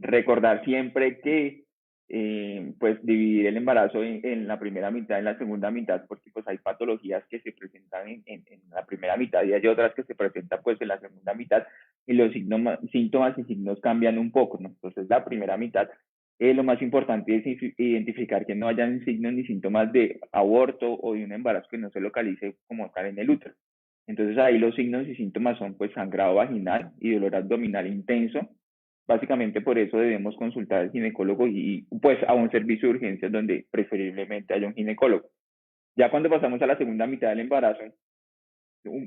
recordar siempre que pues dividir el embarazo en la primera mitad y en la segunda mitad, porque pues hay patologías que se presentan en la primera mitad y hay otras que se presentan pues en la segunda mitad y los síntomas y signos cambian un poco, ¿no? Entonces la primera mitad, lo más importante es identificar que no hayan signos ni síntomas de aborto o de un embarazo que no se localice como tal en el útero. Entonces ahí los signos y síntomas son pues sangrado vaginal y dolor abdominal intenso. Básicamente por eso debemos consultar al ginecólogo y pues a un servicio de urgencias donde preferiblemente haya un ginecólogo. Ya cuando pasamos a la segunda mitad del embarazo,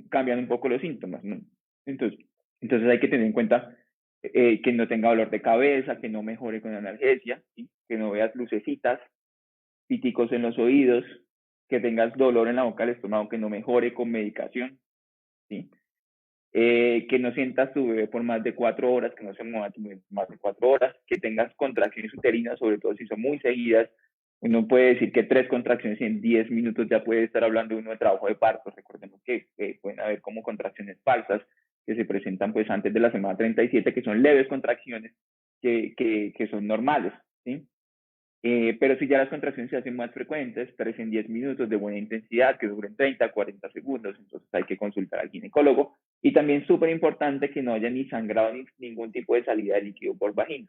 cambian un poco los síntomas, ¿no? Entonces, entonces hay que tener en cuenta que no tenga dolor de cabeza, que no mejore con analgesia, ¿sí? Que no veas lucecitas, píticos en los oídos, que tengas dolor en la boca del estómago, que no mejore con medicación, ¿sí? Que no sientas tu bebé por más de 4 horas, que no se mueva tu bebé por más de 4 horas, que tengas contracciones uterinas, sobre todo si son muy seguidas. Uno puede decir que 3 contracciones en 10 minutos ya puede estar hablando uno de trabajo de parto. Recordemos que pueden haber como contracciones falsas que se presentan pues antes de la semana 37, que son leves contracciones que son normales, ¿sí? Pero si ya las contracciones se hacen más frecuentes, 3 en 10 minutos de buena intensidad, que duren 30, 40 segundos, entonces hay que consultar al ginecólogo. Y también súper importante que no haya ni sangrado ni ningún tipo de salida de líquido por vagina.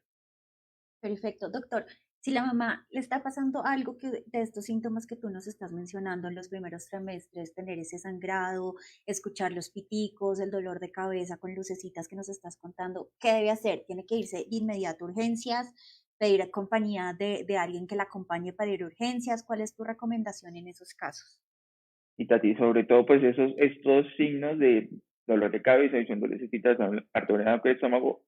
Perfecto, doctor. Si la mamá le está pasando algo que de estos síntomas que tú nos estás mencionando en los primeros trimestres, tener ese sangrado, escuchar los piticos, el dolor de cabeza con lucecitas que nos estás contando, ¿qué debe hacer? ¿Tiene que irse de inmediato a urgencias, pedir a compañía de alguien que la acompañe para ir a urgencias? ¿Cuál es tu recomendación en esos casos? Y Tati, sobre todo, pues estos signos de dolor de cabeza, visión dolorecitas, ardor del estómago,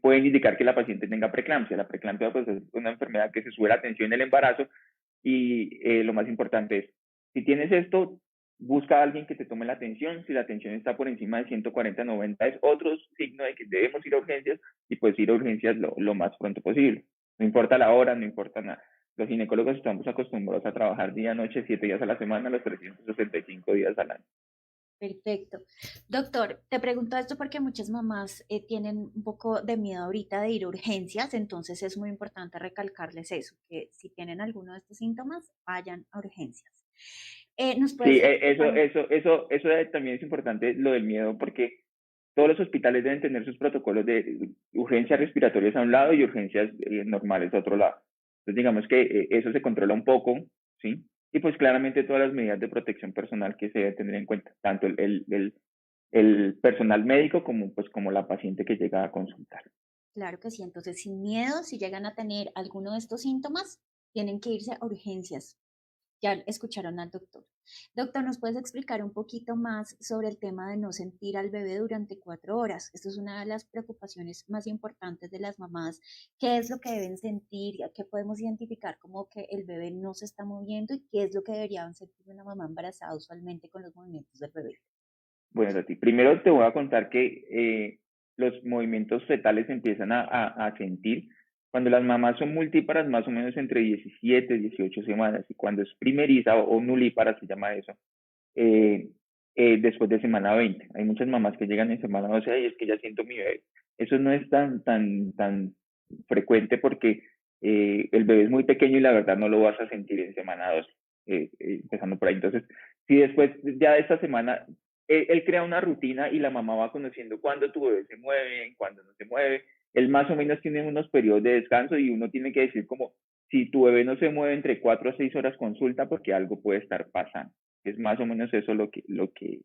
pueden indicar que la paciente tenga preeclampsia. La preeclampsia pues, es una enfermedad que se sube la tensión en el embarazo y lo más importante es, si tienes esto, busca a alguien que te tome la tensión. Si la tensión está por encima de 140/90 es otro signo de que debemos ir a urgencias y pues ir a urgencias lo más pronto posible. No importa la hora, no importa nada. Los ginecólogos estamos acostumbrados a trabajar día, noche, 7 días a la semana, los 365 días al año. Perfecto. Doctor, te pregunto esto porque muchas mamás tienen un poco de miedo ahorita de ir a urgencias, entonces es muy importante recalcarles eso, que si tienen alguno de estos síntomas, vayan a urgencias. ¿Nos Sí, puedes explicar un eso también es importante, lo del miedo, porque todos los hospitales deben tener sus protocolos de urgencias respiratorias a un lado y urgencias normales a otro lado. Entonces, digamos que eso se controla un poco, ¿sí? Y pues claramente todas las medidas de protección personal que se debe tener en cuenta, tanto el personal médico como, pues, como la paciente que llega a consultar. Claro que sí, entonces sin miedo, si llegan a tener alguno de estos síntomas, tienen que irse a urgencias. Ya escucharon al doctor. Doctor, ¿nos puedes explicar un poquito más sobre el tema de no sentir al bebé durante 4 horas? Esto es una de las preocupaciones más importantes de las mamás. ¿Qué es lo que deben sentir? ¿Qué podemos identificar como que el bebé no se está moviendo y qué es lo que debería sentir una mamá embarazada usualmente con los movimientos del bebé? Bueno, Tati, primero te voy a contar que los movimientos fetales se empiezan a sentir cuando las mamás son multíparas, más o menos entre 17 y 18 semanas, y cuando es primeriza o nulípara, se llama eso, eh, después de semana 20. Hay muchas mamás que llegan en semana 12 y es que ya siento mi bebé. Eso no es tan frecuente porque el bebé es muy pequeño y la verdad no lo vas a sentir en semana 12, empezando por ahí. Entonces, si después ya de esta semana, él crea una rutina y la mamá va conociendo cuándo tu bebé se mueve, cuándo no se mueve. Él más o menos tiene unos periodos de descanso y uno tiene que decir como, si tu bebé no se mueve entre 4 a 6 horas, consulta porque algo puede estar pasando. Es más o menos eso lo que se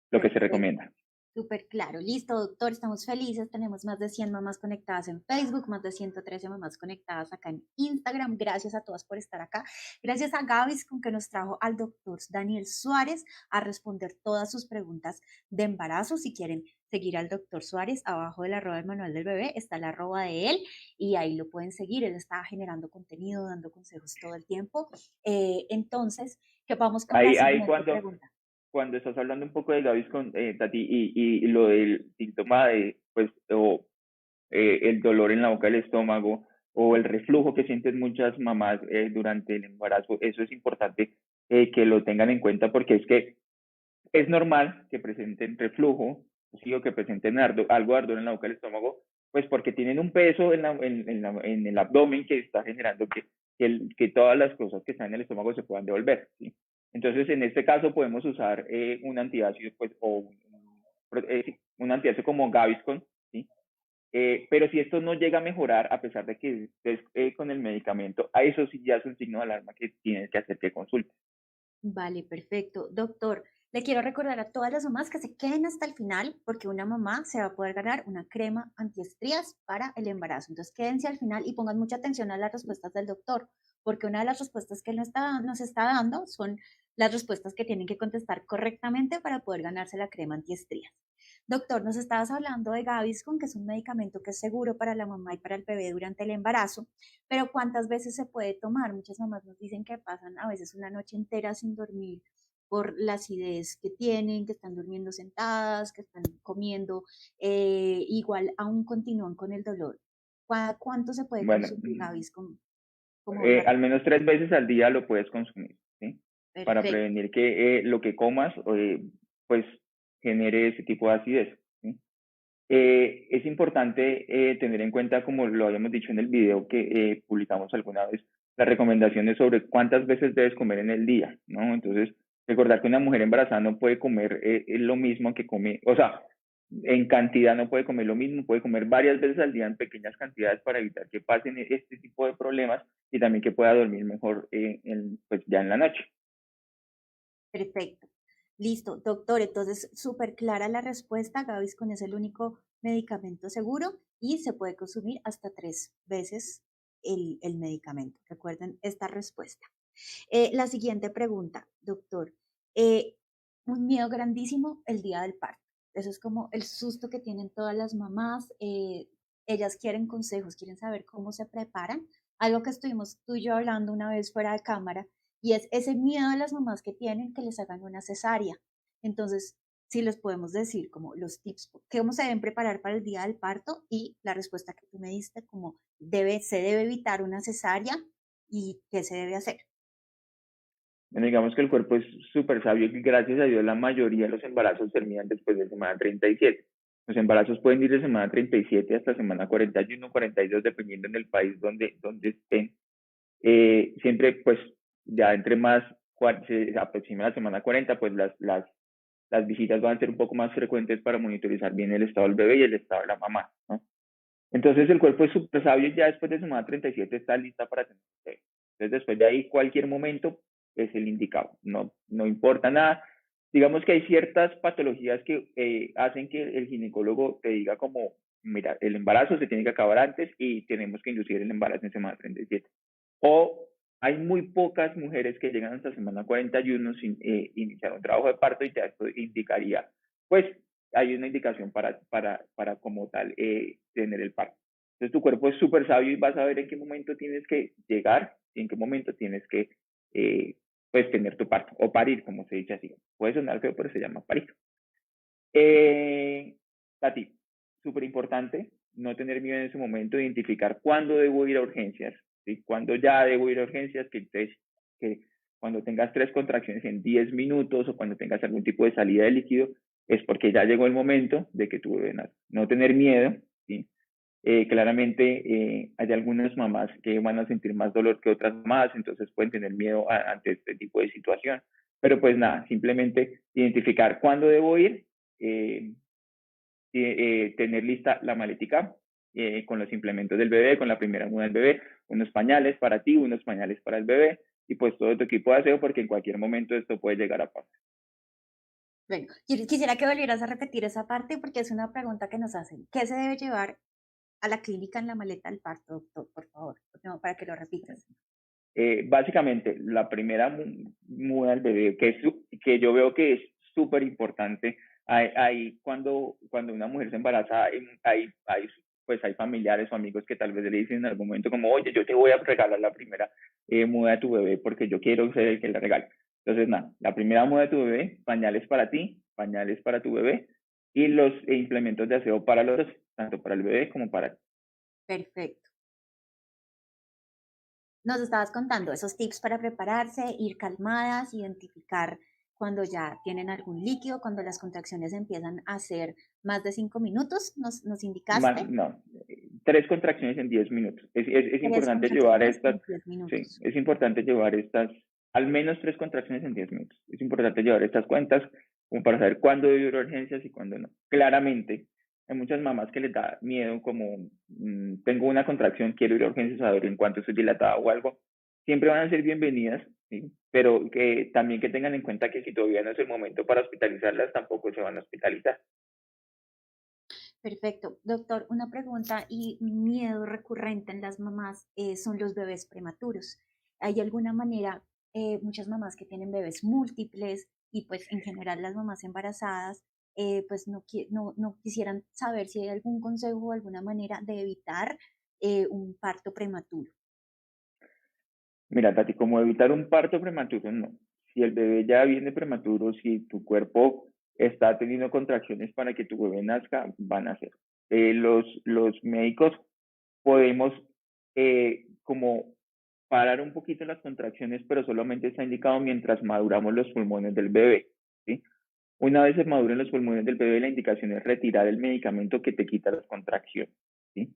Perfecto. recomienda. Súper claro, listo, doctor, estamos felices, tenemos más de 100 mamás conectadas en Facebook, más de 113 mamás conectadas acá en Instagram, gracias a todas por estar acá, gracias a Gavis con que nos trajo al doctor Daniel Suárez a responder todas sus preguntas de embarazo. Si quieren seguir al doctor Suárez, abajo del arroba del manual del bebé está el arroba de él y ahí lo pueden seguir, él está generando contenido, dando consejos todo el tiempo. Entonces, que vamos con la Ahí siguiente pregunta. cuando estás hablando un poco de Gavis con Tati y lo del síntoma de, pues, o el dolor en la boca del estómago o el reflujo que sienten muchas mamás durante el embarazo, eso es importante que lo tengan en cuenta porque es que es normal que presenten reflujo, ¿sí? O que presenten algo de ardor en la boca del estómago, pues porque tienen un peso en el abdomen que está generando que todas las cosas que están en el estómago se puedan devolver, ¿sí? Entonces, en este caso podemos usar un antiácido, pues, un antiácido como Gaviscon, ¿sí? Pero si esto no llega a mejorar, a pesar de que estés con el medicamento, a eso sí ya es un signo de alarma que tienes que hacer que consultes. Vale, perfecto. Doctor, le quiero recordar a todas las mamás que se queden hasta el final porque una mamá se va a poder ganar una crema antiestrías para el embarazo. Entonces quédense al final y pongan mucha atención a las respuestas del doctor, porque una de las respuestas que él nos está dando son las respuestas que tienen que contestar correctamente para poder ganarse la crema antiestrías. Doctor, nos estabas hablando de Gaviscon, que es un medicamento que es seguro para la mamá y para el bebé durante el embarazo, pero ¿cuántas veces se puede tomar? Muchas mamás nos dicen que pasan a veces una noche entera sin dormir por la acidez que tienen, que están durmiendo sentadas, que están comiendo, igual aún continúan con el dolor. ¿Cuánto se puede Bueno, consumir Gaviscon como una al menos 3 veces al día lo puedes consumir, ¿sí? Para perfecto? prevenir que lo que comas, pues, genere ese tipo de acidez, ¿sí? Es importante tener en cuenta, como lo habíamos dicho en el video que publicamos alguna vez, las recomendaciones sobre cuántas veces debes comer en el día, ¿no? Entonces, recordar que una mujer embarazada no puede comer lo mismo que come, o sea, en cantidad no puede comer lo mismo, puede comer varias veces al día en pequeñas cantidades para evitar que pasen este tipo de problemas y también que pueda dormir mejor pues ya en la noche. Perfecto. Listo, doctor. Entonces, súper clara la respuesta. Gaviscon es el único medicamento seguro y se puede consumir hasta 3 veces el medicamento. Recuerden esta respuesta. La siguiente pregunta, doctor. Eh, un miedo grandísimo el día del parto. Eso es como el susto que tienen todas las mamás. Ellas quieren consejos, quieren saber cómo se preparan. Algo que estuvimos tú y yo hablando una vez fuera de cámara, y es ese miedo de las mamás que tienen que les hagan una cesárea. Entonces, si les podemos decir como los tips, cómo se deben preparar para el día del parto y la respuesta que tú me diste, como se debe evitar una cesárea y qué se debe hacer. Bueno, digamos que el cuerpo es súper sabio y gracias a Dios la mayoría de los embarazos terminan después de semana 37. Los embarazos pueden ir de semana 37 hasta semana 41, 42, dependiendo en el país donde estén. Siempre, pues, ya entre más se aproxima la semana 40, pues las visitas van a ser un poco más frecuentes para monitorizar bien el estado del bebé y el estado de la mamá, ¿no? Entonces el cuerpo es súper sabio y ya después de semana 37 está lista para tener un bebé. Entonces después de ahí cualquier momento es el indicado, no importa nada. Digamos que hay ciertas patologías que hacen que el ginecólogo te diga como, mira, el embarazo se tiene que acabar antes y tenemos que inducir el embarazo en semana 37. O hay muy pocas mujeres que llegan hasta semana 41 sin iniciar un trabajo de parto y ya esto indicaría, pues hay una indicación para como tal tener el parto. Entonces tu cuerpo es súper sabio y vas a ver en qué momento tienes que llegar y en qué momento tienes que eh, pues tener tu parto o parir, como se dice así. Puede sonar feo, pero se llama parir. Tati, súper importante no tener miedo en ese momento, identificar cuándo debo ir a urgencias, ¿sí? Cuándo ya debo ir a urgencias, que cuando tengas 3 contracciones en 10 minutos o cuando tengas algún tipo de salida de líquido, es porque ya llegó el momento de que tu bebé nazca. No tener miedo, ¿sí? Claramente hay algunas mamás que van a sentir más dolor que otras mamás, entonces pueden tener miedo ante este tipo de situación. Pero pues nada, simplemente identificar cuándo debo ir, eh, tener lista la maletica con los implementos del bebé, con la primera muda del bebé, unos pañales para ti, unos pañales para el bebé y pues todo tu equipo de aseo porque en cualquier momento esto puede llegar a pasar. Bueno, quisiera que volvieras a repetir esa parte porque es una pregunta que nos hacen. ¿Qué se debe llevar a la clínica en la maleta del parto, doctor? Por favor, no, para que lo repitas. Básicamente, la primera muda del bebé, que yo veo que es súper importante, cuando una mujer se embaraza, pues hay familiares o amigos que tal vez le dicen en algún momento como, oye, yo te voy a regalar la primera muda de tu bebé porque yo quiero ser el que la regale. Entonces, nada, la primera muda de tu bebé, pañales para ti, pañales para tu bebé y los implementos de aseo para los dos, tanto para el bebé como para ti. Perfecto. Nos estabas contando esos tips para prepararse, ir calmadas, identificar cuando ya tienen algún líquido, cuando las contracciones empiezan a ser más de 5 minutos, nos indicaste. No, 3 contracciones en 10 minutos. Es 3 importante llevar contracciones estas, en 10 sí, minutos. es importante llevar estas, al menos 3 contracciones en 10 minutos. Es importante llevar estas cuentas como para saber cuándo debe ir a urgencias y cuándo no. Claramente, hay muchas mamás que les da miedo como, tengo una contracción, quiero ir a urgencias a ver en cuánto estoy dilatada o algo. Siempre van a ser bienvenidas, ¿sí? Pero que también que tengan en cuenta que si todavía no es el momento para hospitalizarlas, tampoco se van a hospitalizar. Perfecto. Doctor, una pregunta y un miedo recurrente en las mamás son los bebés prematuros. ¿Hay alguna manera, muchas mamás que tienen bebés múltiples y pues en general las mamás embarazadas, pues no quisieran saber si hay algún consejo o alguna manera de evitar un parto prematuro? Mira, Tati, como evitar un parto prematuro, no. Si el bebé ya viene prematuro, si tu cuerpo está teniendo contracciones para que tu bebé nazca, van a ser. Los médicos podemos como parar un poquito las contracciones, pero solamente está indicado mientras maduramos los pulmones del bebé, ¿sí? Una vez se maduren los pulmones del bebé, la indicación es retirar el medicamento que te quita las contracciones, ¿sí?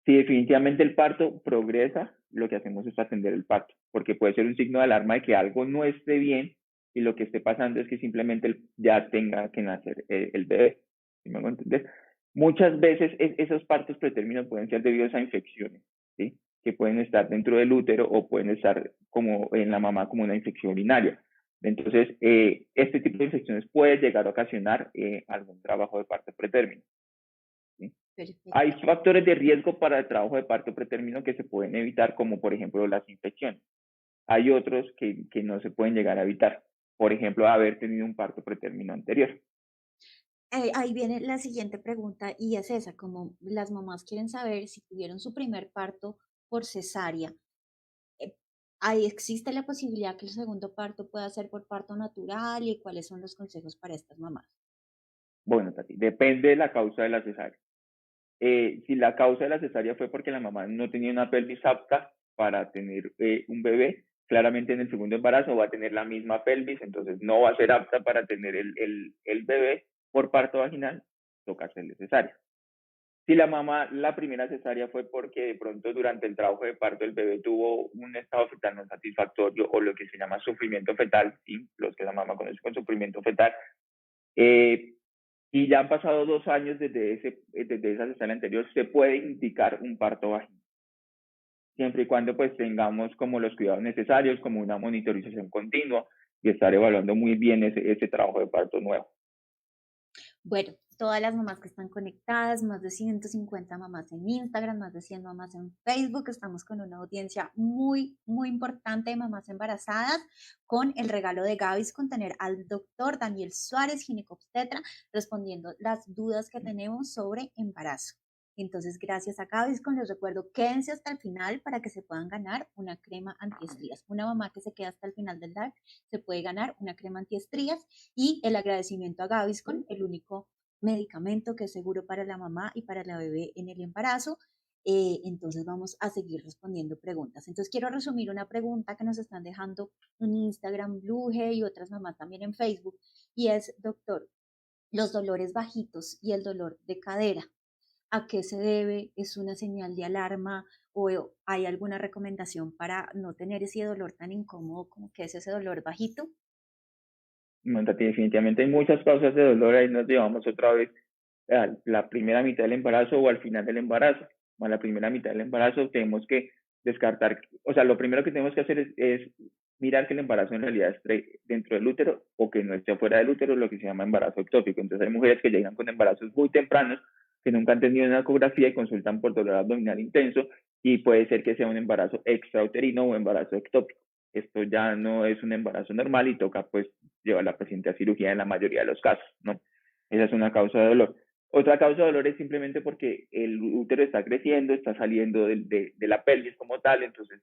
Si definitivamente el parto progresa, lo que hacemos es atender el parto, porque puede ser un signo de alarma de que algo no esté bien y lo que esté pasando es que simplemente ya tenga que nacer el bebé. ¿Sí me hago entender? Muchas veces esos partos pretérminos pueden ser debidos a infecciones, ¿sí? Que pueden estar dentro del útero o pueden estar como en la mamá como una infección urinaria. Entonces, este tipo de infecciones puede llegar a ocasionar algún trabajo de parto pretérmino, ¿sí? Hay Perfecto. factores de riesgo para el trabajo de parto pretérmino que se pueden evitar, como por ejemplo las infecciones. Hay otros que no se pueden llegar a evitar. Por ejemplo, haber tenido un parto pretérmino anterior. Ahí viene la siguiente pregunta y es esa, como las mamás quieren saber si tuvieron su primer parto por cesárea. eh, Ahí existe la posibilidad que el segundo parto pueda ser por parto natural y cuáles son los consejos para estas mamás. Bueno, Tati, depende de la causa de la cesárea. Si la causa de la cesárea fue porque la mamá no tenía una pelvis apta para tener un bebé, claramente en el segundo embarazo va a tener la misma pelvis, entonces no va a ser apta para tener el bebé por parto vaginal, toca hacerle cesárea. Si la mamá, la primera cesárea fue porque de pronto durante el trabajo de parto el bebé tuvo un estado fetal no satisfactorio o lo que se llama sufrimiento fetal, ¿sí? Los que la mamá conoce con sufrimiento fetal, eh, y ya han pasado 2 años desde esa cesárea anterior, se puede indicar un parto vaginal, siempre y cuando pues tengamos como los cuidados necesarios, como una monitorización continua y estar evaluando muy bien ese trabajo de parto nuevo. Bueno, todas las mamás que están conectadas, más de 150 mamás en Instagram, más de 100 mamás en Facebook, estamos con una audiencia muy, muy importante de mamás embarazadas, con el regalo de Gavis, con tener al doctor Daniel Suárez, ginecobstetra, respondiendo las dudas que tenemos sobre embarazo. Entonces, gracias a Gaviscon, les recuerdo, quédense hasta el final para que se puedan ganar una crema antiestrías. Una mamá que se queda hasta el final del live se puede ganar una crema antiestrías y el agradecimiento a Gaviscon, el único medicamento que es seguro para la mamá y para la bebé en el embarazo. Entonces vamos a seguir respondiendo preguntas. Entonces quiero resumir una pregunta que nos están dejando en Instagram, Bluge y otras mamás también en Facebook, y es, doctor, los dolores bajitos y el dolor de cadera, ¿a qué se debe? ¿Es una señal de alarma o hay alguna recomendación para no tener ese dolor tan incómodo como que es ese dolor bajito? Definitivamente hay muchas causas de dolor, ahí nos llevamos otra vez a la primera mitad del embarazo o al final del embarazo. A la primera mitad del embarazo tenemos que descartar, o sea, lo primero que tenemos que hacer es mirar que el embarazo en realidad esté dentro del útero o que no esté fuera del útero, lo que se llama embarazo ectópico. Entonces hay mujeres que llegan con embarazos muy tempranos, que nunca han tenido una ecografía y consultan por dolor abdominal intenso y puede ser que sea un embarazo extrauterino o embarazo ectópico. Esto ya no es un embarazo normal y toca pues llevar a la paciente a cirugía en la mayoría de los casos, ¿no? Esa es una causa de dolor. Otra causa de dolor es simplemente porque el útero está creciendo, está saliendo de la pelvis como tal, entonces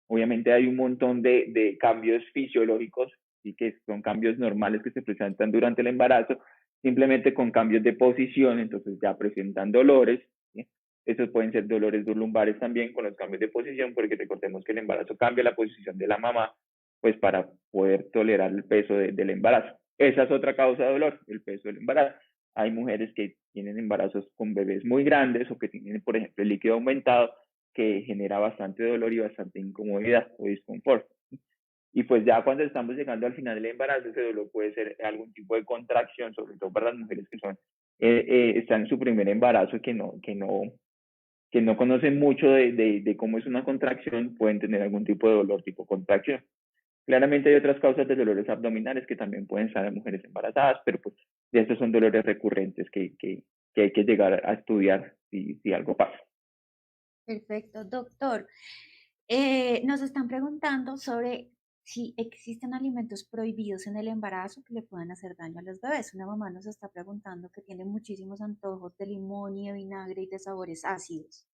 obviamente hay un montón de cambios fisiológicos y que son cambios normales que se presentan durante el embarazo, simplemente con cambios de posición, entonces ya presentan dolores, ¿sí? Esos pueden ser dolores lumbares también con los cambios de posición, porque recordemos que el embarazo cambia la posición de la mamá, pues para poder tolerar el peso del embarazo. Esa es otra causa de dolor, el peso del embarazo. Hay mujeres que tienen embarazos con bebés muy grandes o que tienen, por ejemplo, el líquido aumentado, que genera bastante dolor y bastante incomodidad o disconfort. Y pues ya cuando estamos llegando al final del embarazo, ese dolor puede ser algún tipo de contracción, sobre todo para las mujeres que están en su primer embarazo, que no conocen mucho de cómo es una contracción, pueden tener algún tipo de dolor tipo contracción. Claramente hay otras causas de dolores abdominales que también pueden estar en mujeres embarazadas, pero pues ya estos son dolores recurrentes que hay que llegar a estudiar si algo pasa. Perfecto, doctor. Nos están preguntando sobre si existen alimentos prohibidos en el embarazo que le puedan hacer daño a los bebés. Una mamá nos está preguntando que tiene muchísimos antojos de limón y de vinagre y de sabores ácidos.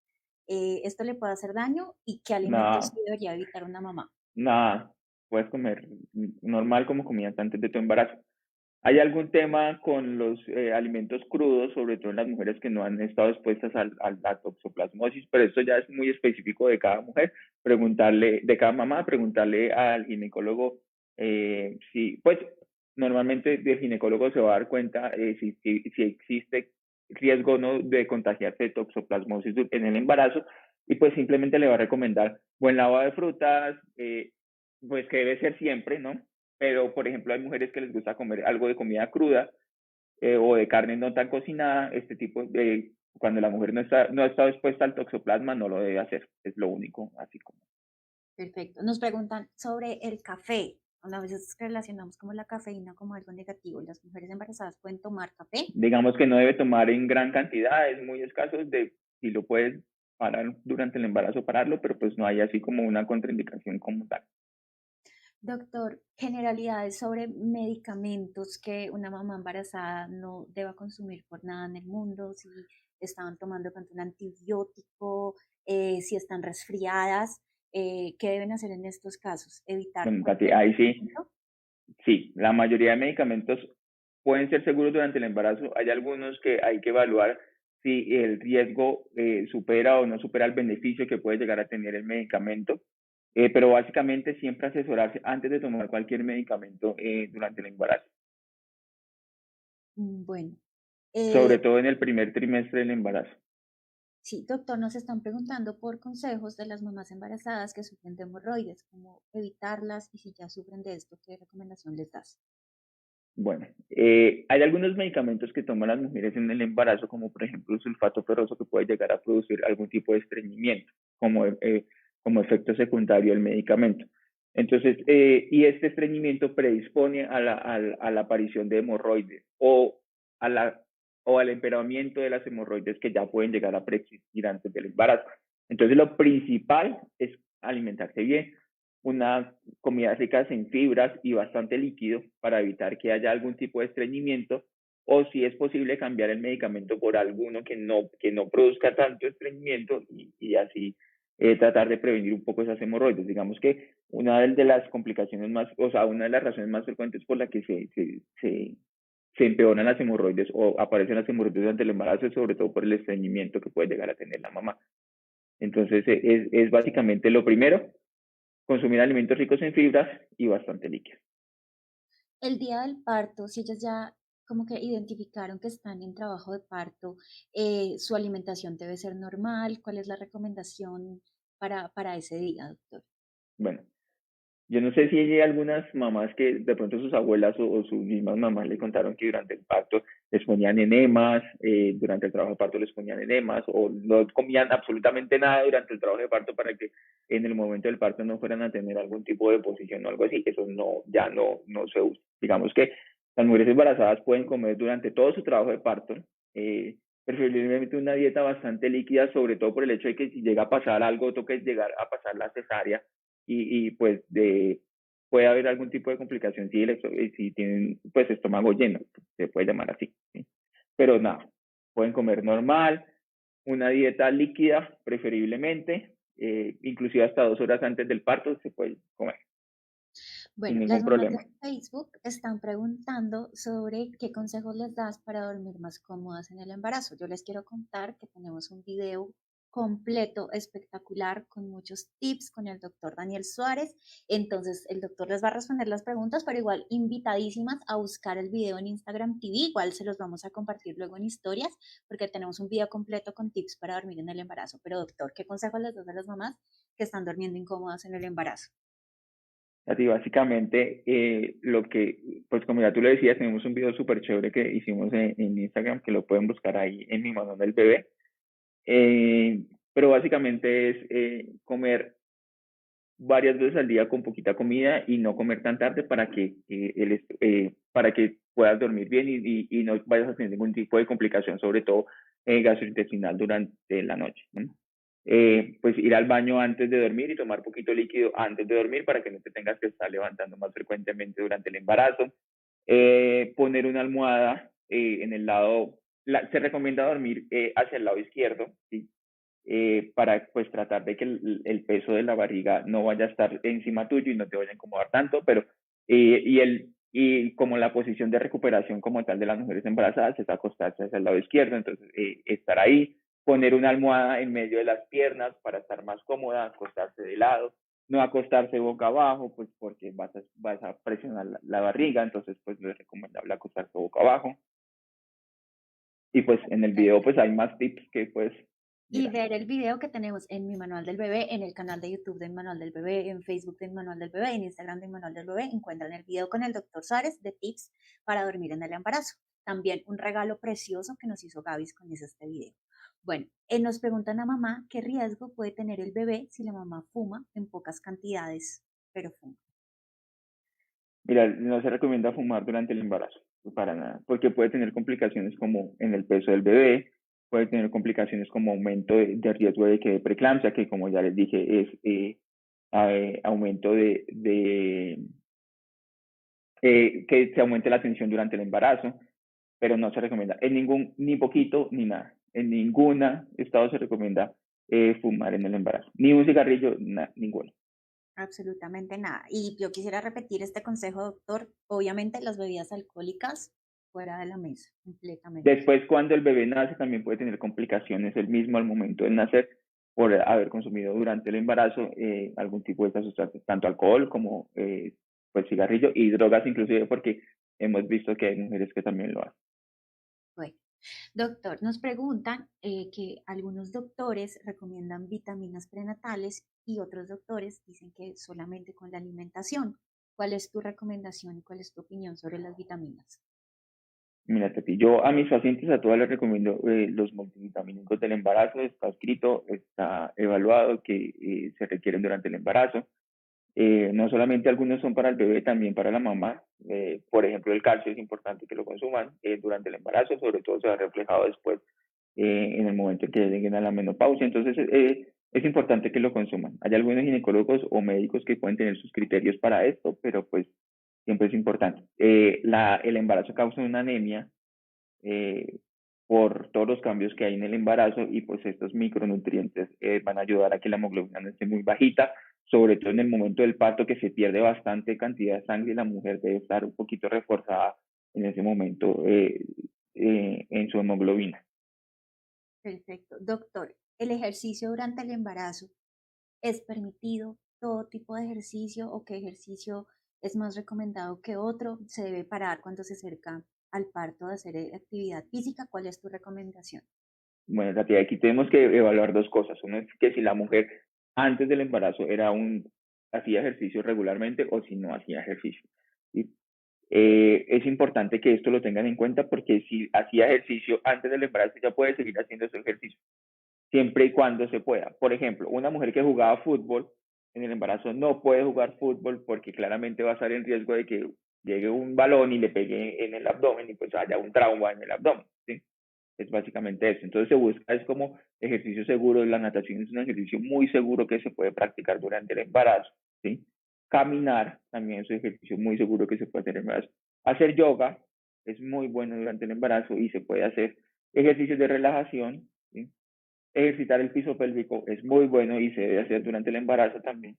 ¿Esto le puede hacer daño y qué alimentos Nada, sí debería evitar una mamá? nada, puedes comer normal como comías antes de tu embarazo. ¿Hay algún tema con los alimentos crudos, sobre todo en las mujeres que no han estado expuestas a la toxoplasmosis? Pero esto ya es muy específico de cada mujer, preguntarle, de cada mamá, preguntarle al ginecólogo si, pues normalmente el ginecólogo se va a dar cuenta si existe riesgo no de contagiarse de toxoplasmosis en el embarazo y pues simplemente le va a recomendar buen lavado de frutas, pues que debe ser siempre, ¿no? Pero, por ejemplo, hay mujeres que les gusta comer algo de comida cruda o de carne no tan cocinada, este tipo de, cuando la mujer no ha estado expuesta al toxoplasma, no lo debe hacer, es lo único, así como. Perfecto. Nos preguntan sobre el café. A veces relacionamos como la cafeína como algo negativo. ¿Las mujeres embarazadas pueden tomar café? Digamos que no debe tomar en gran cantidad, es muy escaso, si lo puedes parar durante el embarazo, pararlo, pero pues no hay así como una contraindicación como tal. Doctor, generalidades sobre medicamentos que una mamá embarazada no deba consumir por nada en el mundo, si estaban tomando tanto un antibiótico, si están resfriadas, ¿qué deben hacer en estos casos? ¿Evitar Bueno, Katy, cualquier ahí sí, medicamento? sí, la mayoría de medicamentos pueden ser seguros durante el embarazo. Hay algunos que hay que evaluar si el riesgo supera o no supera el beneficio que puede llegar a tener el medicamento. Pero básicamente siempre asesorarse antes de tomar cualquier medicamento durante el embarazo, Bueno, sobre eh, todo en el primer trimestre del embarazo. sí, doctor, nos están preguntando por consejos de las mamás embarazadas que sufren de hemorroides, cómo evitarlas y si ya sufren de esto, ¿qué recomendación les das? Bueno, hay algunos medicamentos que toman las mujeres en el embarazo, como por ejemplo el sulfato ferroso, que puede llegar a producir algún tipo de estreñimiento como efecto secundario del medicamento. Entonces, y este estreñimiento predispone a la aparición de hemorroides a la, o al empeoramiento de las hemorroides que ya pueden llegar a preexistir antes del embarazo. Entonces, lo principal es alimentarse bien, unas comidas ricas en fibras y bastante líquido para evitar que haya algún tipo de estreñimiento o si es posible cambiar el medicamento por alguno que no produzca tanto estreñimiento y así tratar de prevenir un poco esas hemorroides. Digamos que una de las complicaciones más, o sea, una de las razones más frecuentes por la que se empeoran las hemorroides o aparecen las hemorroides durante el embarazo es sobre todo por el estreñimiento que puede llegar a tener la mamá. Entonces, es básicamente lo primero, consumir alimentos ricos en fibras y bastante líquidos. El día del parto, si ellas ya como que identificaron que están en trabajo de parto, su alimentación debe ser normal. ¿Cuál es la recomendación para ese día, doctor? Bueno, yo no sé si hay algunas mamás que de pronto sus abuelas o sus mismas mamás le contaron que durante el parto les ponían enemas, durante el trabajo de parto les ponían enemas o no comían absolutamente nada durante el trabajo de parto para que en el momento del parto no fueran a tener algún tipo de posición o algo así. Eso no, ya no se usa. Digamos que las mujeres embarazadas pueden comer durante todo su trabajo de parto, preferiblemente una dieta bastante líquida, sobre todo por el hecho de que si llega a pasar algo, toca llegar a pasar la cesárea pues puede haber algún tipo de complicación si tienen pues estómago lleno, se puede llamar así, ¿sí? Pero nada, pueden comer normal, una dieta líquida preferiblemente, inclusive hasta 2 horas antes del parto se puede comer sin Bueno, ningún las mamás de problema. Facebook están preguntando sobre qué consejos les das para dormir más cómodas en el embarazo. Yo les quiero contar que tenemos un video completo, espectacular, con muchos tips con el doctor Daniel Suárez. Entonces, el doctor les va a responder las preguntas, pero igual invitadísimas a buscar el video en Instagram TV. Igual se los vamos a compartir luego en historias, porque tenemos un video completo con tips para dormir en el embarazo. Pero, doctor, ¿qué consejos les das a las mamás que están durmiendo incómodas en el embarazo? Así básicamente, lo que, pues como ya tú le decías, tenemos un video súper chévere que hicimos en Instagram, que lo pueden buscar ahí en mi manual del bebé. Pero básicamente es comer varias veces al día con poquita comida y no comer tan tarde para que puedas dormir bien y no vayas a tener ningún tipo de complicación, sobre todo gastrointestinal durante la noche, ¿no? Pues ir al baño antes de dormir y tomar poquito líquido antes de dormir para que no te tengas que estar levantando más frecuentemente durante el embarazo. Poner una almohada en el lado, se recomienda dormir hacia el lado izquierdo, ¿sí? Para pues tratar de que el peso de la barriga no vaya a estar encima tuyo y no te vaya a incomodar tanto, pero y como la posición de recuperación como tal de las mujeres embarazadas es acostarse hacia el lado izquierdo, entonces estar ahí, poner una almohada en medio de las piernas para estar más cómoda, acostarse de lado, no acostarse boca abajo, pues porque vas a presionar la barriga, entonces pues no es recomendable acostarse boca abajo. Y pues en el video pues hay más tips que puedes Y mirar. ver el video que tenemos en mi manual del bebé, en el canal de YouTube del manual del bebé, en Facebook del manual del bebé, en Instagram del manual del bebé, encuentran el video con el doctor Suárez de tips para dormir en el embarazo. También un regalo precioso que nos hizo Gavis con este video. Bueno, nos preguntan a mamá qué riesgo puede tener el bebé si la mamá fuma en pocas cantidades, pero fuma. Mira, no se recomienda fumar durante el embarazo, para nada, porque puede tener complicaciones como en el peso del bebé, puede tener complicaciones como aumento de riesgo de que de preeclampsia, que como ya les dije es aumento que se aumente la tensión durante el embarazo, pero no se recomienda en ningún, ni poquito, ni nada. En ningún estado se recomienda fumar en el embarazo, ni un cigarrillo, ninguno. Absolutamente nada. Y yo quisiera repetir este consejo, doctor. Obviamente las bebidas alcohólicas fuera de la mesa, completamente. Después, cuando el bebé nace, también puede tener complicaciones el mismo al momento de nacer por haber consumido durante el embarazo algún tipo de estas sustancias, tanto alcohol como pues cigarrillo y drogas inclusive, porque hemos visto que hay mujeres que también lo hacen. Bueno, doctor, nos preguntan que algunos doctores recomiendan vitaminas prenatales y otros doctores dicen que solamente con la alimentación. ¿Cuál es tu recomendación y cuál es tu opinión sobre las vitaminas? Mira, Tati, yo a mis pacientes a todas les recomiendo los multivitamínicos del embarazo, está escrito, está evaluado que se requieren durante el embarazo. No solamente algunos son para el bebé, también para la mamá. Por ejemplo, el calcio es importante que lo consuman durante el embarazo, sobre todo se va reflejado después en el momento en que lleguen a la menopausia. Entonces, es importante que lo consuman. Hay algunos ginecólogos o médicos que pueden tener sus criterios para esto, pero pues siempre es importante. El embarazo causa una anemia eh, por todos los cambios que hay en el embarazo y pues estos micronutrientes van a ayudar a que la hemoglobina no esté muy bajita, sobre todo en el momento del parto que se pierde bastante cantidad de sangre y la mujer debe estar un poquito reforzada en ese momento en su hemoglobina. Perfecto. Doctor, ¿el ejercicio durante el embarazo es permitido? ¿Todo tipo de ejercicio o qué ejercicio es más recomendado que otro? ¿Se debe parar cuando se acerca al parto de hacer actividad física? ¿Cuál es tu recomendación? Bueno, Katia, aquí tenemos que evaluar dos cosas. Uno es que si la mujer antes del embarazo hacía ejercicio regularmente o si no hacía ejercicio. ¿Sí? Es importante que esto lo tengan en cuenta porque si hacía ejercicio antes del embarazo ya puede seguir haciendo ese ejercicio, siempre y cuando se pueda. Por ejemplo, una mujer que jugaba fútbol en el embarazo no puede jugar fútbol porque claramente va a estar en riesgo de que llegue un balón y le pegue en el abdomen y pues haya un trauma en el abdomen. ¿Sí? Es básicamente eso. Entonces se busca, es como ejercicio seguro. La natación es un ejercicio muy seguro que se puede practicar durante el embarazo. ¿Sí? Caminar también es un ejercicio muy seguro que se puede hacer en el embarazo. Hacer yoga es muy bueno durante el embarazo y se puede hacer ejercicios de relajación. ¿Sí? Ejercitar el piso pélvico es muy bueno y se debe hacer durante el embarazo también.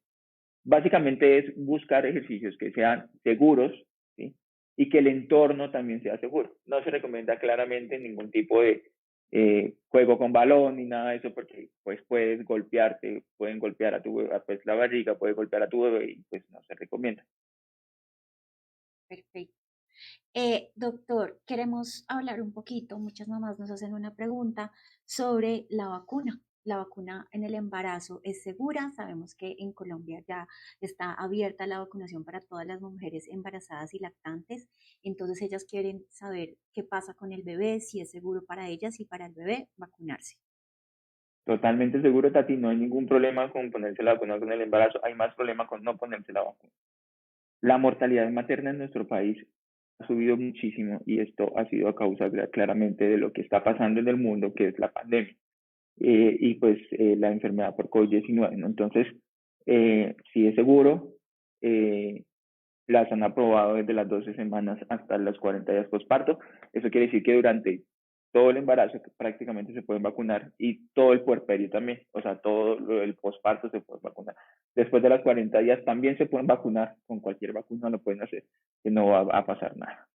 Básicamente es buscar ejercicios que sean seguros, ¿sí? Y que el entorno también sea seguro. No se recomienda claramente ningún tipo juego con balón ni nada de eso, porque pues puedes golpearte, pueden golpear a tu bebé, pues la barriga puede golpear a tu bebé y pues no se recomienda. Perfecto. Doctor, queremos hablar un poquito, muchas mamás nos hacen una pregunta sobre la vacuna. La vacuna en el embarazo es segura. Sabemos que en Colombia ya está abierta la vacunación para todas las mujeres embarazadas y lactantes. Entonces ellas quieren saber qué pasa con el bebé, si es seguro para ellas y para el bebé vacunarse. Totalmente seguro, Tati, no hay ningún problema con ponerse la vacuna con el embarazo, hay más problema con no ponerse la vacuna. La mortalidad materna en nuestro país ha subido muchísimo y esto ha sido a causa claramente de lo que está pasando en el mundo, que es la pandemia y pues la enfermedad por COVID-19, ¿no? Entonces, si es seguro, eh, las han aprobado desde las 12 semanas hasta las 40 días postparto. Eso quiere decir que durante todo el embarazo prácticamente se pueden vacunar y todo el puerperio también, o sea, todo el posparto se puede vacunar. Después de las 40 días también se pueden vacunar, con cualquier vacuna lo pueden hacer, que no va a pasar nada.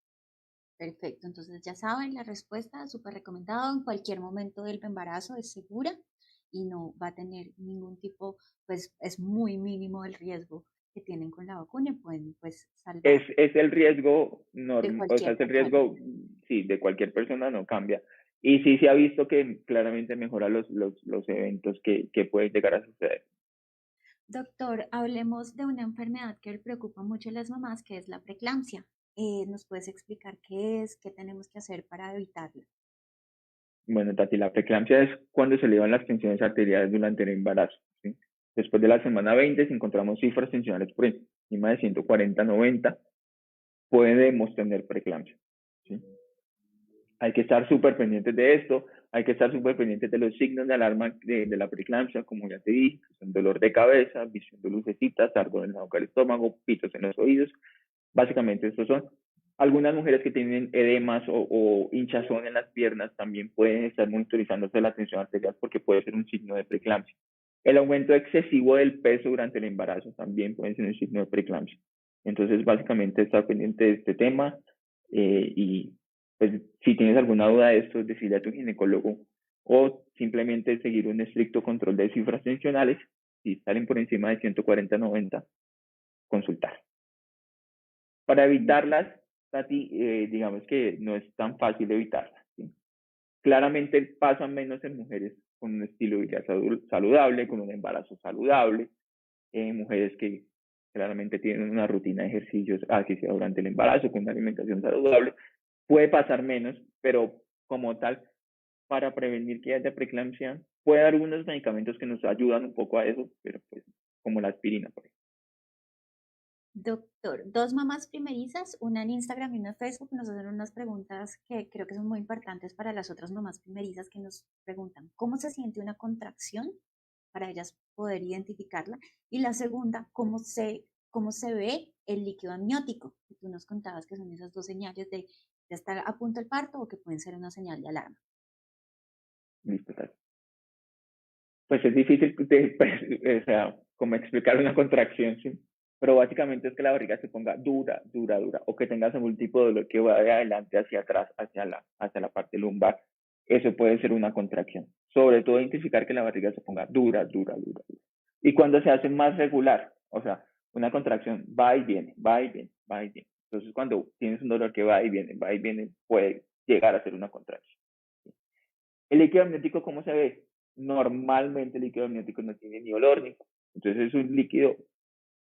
Perfecto, entonces ya saben, la respuesta súper recomendado en cualquier momento del embarazo, es segura y no va a tener ningún tipo, pues es muy mínimo el riesgo que tienen con la vacuna y pueden pues salvar Es el riesgo de normal, o sea, cualquier es el persona. riesgo, sí, de cualquier persona no cambia. Y sí se ha visto que claramente mejora los eventos que pueden llegar a suceder. Doctor, hablemos de una enfermedad que le preocupa mucho a las mamás, que es la preeclampsia. ¿Nos puedes explicar qué es, qué tenemos que hacer para evitarla? Bueno, Tati, la preeclampsia es cuando se elevan las tensiones arteriales durante el embarazo. ¿Sí? Después de la semana 20, si encontramos cifras tensionales por encima de 140-90, podemos tener preeclampsia. ¿Sí? Hay que estar súper pendientes de esto, hay que estar súper pendientes de los signos de alarma de la preeclampsia, como ya te dije, que son dolor de cabeza, visión de lucecitas, ardor en la boca del estómago, pitos en los oídos. Básicamente estos son. Algunas mujeres que tienen edemas o hinchazón en las piernas también pueden estar monitorizándose la tensión arterial porque puede ser un signo de preeclampsia. El aumento excesivo del peso durante el embarazo también puede ser un signo de preeclampsia. Entonces, básicamente, estar pendiente de este tema y pues, si tienes alguna duda de esto, decirle a tu ginecólogo o simplemente seguir un estricto control de cifras tensionales. Si salen por encima de 140-90, consultar. Para evitarlas, Tati, digamos que no es tan fácil evitarlas. ¿Sí? Claramente pasan menos en mujeres con un estilo de vida saludable, con un embarazo saludable, mujeres que claramente tienen una rutina de ejercicios así sea durante el embarazo, con una alimentación saludable. Puede pasar menos, pero como tal, para prevenir que haya preeclampsia, puede haber algunos medicamentos que nos ayudan un poco a eso, pero pues como la aspirina, por ejemplo. Doctor, dos mamás primerizas, una en Instagram y una en Facebook, nos hacen unas preguntas que creo que son muy importantes para las otras mamás primerizas que nos preguntan cómo se siente una contracción para ellas poder identificarla. Y la segunda, cómo se ve el líquido amniótico, que tú nos contabas que son esas dos señales de ya estar a punto del parto o que pueden ser una señal de alarma. Listo, Tati. Pues es difícil, o sea, como explicar una contracción, ¿sí? Pero básicamente es que la barriga se ponga dura, dura, dura, o que tengas algún tipo de dolor que va de adelante hacia atrás, hacia la parte lumbar. Eso puede ser una contracción. Sobre todo identificar que la barriga se ponga dura, dura, dura, dura. Y cuando se hace más regular, o sea, una contracción va y viene, va y viene, va y viene. Entonces, cuando tienes un dolor que va y viene, puede llegar a ser una contracción. El líquido amniótico, ¿cómo se ve? Normalmente el líquido amniótico no tiene ni olor ni. Entonces es un líquido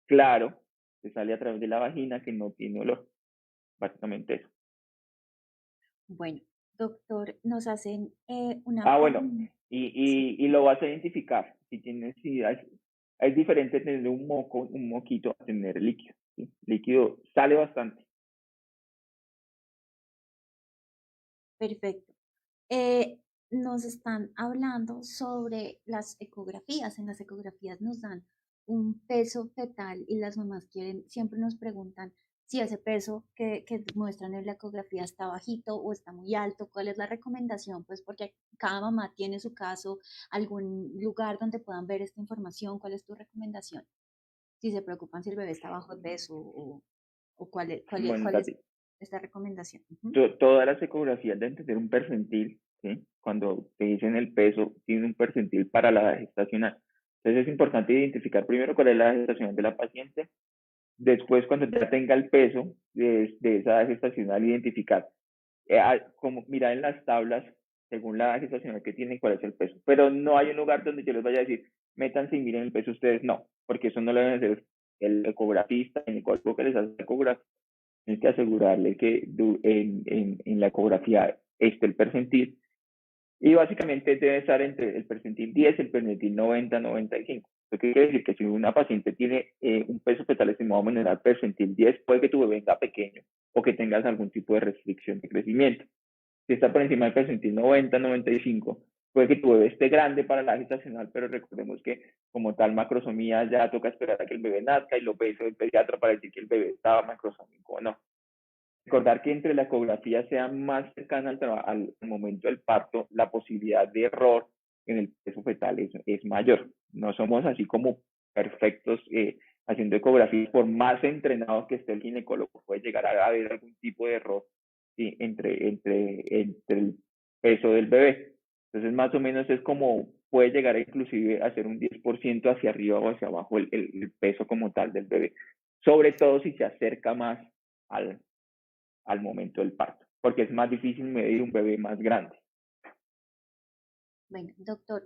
claro que sale a través de la vagina que no tiene olor. Básicamente eso. Bueno, doctor, nos hacen una Ah, bueno, pregunta. Sí, y lo vas a identificar. Si tienes, si es diferente tener un moco, un moquito a tener líquido. ¿Sí? Líquido sale bastante. perfecto. Nos están hablando sobre las ecografías. En las ecografías nos dan un peso fetal y las mamás quieren, siempre nos preguntan si ese peso que muestran en la ecografía está bajito o está muy alto, cuál es la recomendación, pues porque cada mamá tiene su caso, algún lugar donde puedan ver esta información, ¿cuál es tu recomendación? Si se preocupan si el bebé está bajo de peso o Bueno, cuál es Tati, esta recomendación. Ujú. todas las ecografías deben tener un percentil ¿sí? Cuando te dicen el peso, tiene un percentil para la edad gestacional. Entonces es importante identificar primero cuál es la edad gestacional de la paciente. Después, cuando ya tenga el peso de esa edad gestacional, identificar, como mirar en las tablas, según la edad gestacional que tienen, cuál es el peso. Pero no hay un lugar donde yo les vaya a decir, métanse y miren el peso ustedes, no, porque eso no lo deben hacer el ecografista, el ecólogo que les hace la ecografía. Tienen que asegurarle que en la ecografía esté el percentil y básicamente debe estar entre el percentil 10 y el percentil 90-95. Eso quiere decir que si una paciente tiene un peso fetal estimado menor percentil 10, puede que tu bebé venga pequeño o que tengas algún tipo de restricción de crecimiento. Si está por encima del percentil 90-95, puede que tu bebé esté grande para la gestacional, pero recordemos que como tal macrosomía ya toca esperar a que el bebé nazca y lo pese el pediatra para decir que el bebé estaba macrosómico o no. Recordar que entre la ecografía sea más cercana al momento del parto, la posibilidad de error en el peso fetal es mayor. No somos así como perfectos haciendo ecografías, por más entrenados que esté el ginecólogo, puede llegar a haber algún tipo de error, ¿sí? entre el peso del bebé. Entonces, más o menos es como puede llegar a inclusive a ser un 10% hacia arriba o hacia abajo el peso como tal del bebé. Sobre todo si se acerca más al momento del parto, porque es más difícil medir un bebé más grande. Bueno, doctor,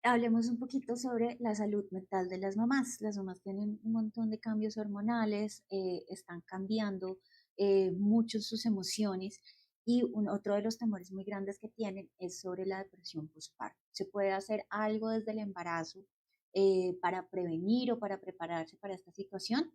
hablemos un poquito sobre la salud mental de las mamás. Las mamás tienen un montón de cambios hormonales, están cambiando mucho sus emociones y otro de los temores muy grandes que tienen es sobre la depresión postparto. ¿Se puede hacer algo desde el embarazo para prevenir o para prepararse para esta situación?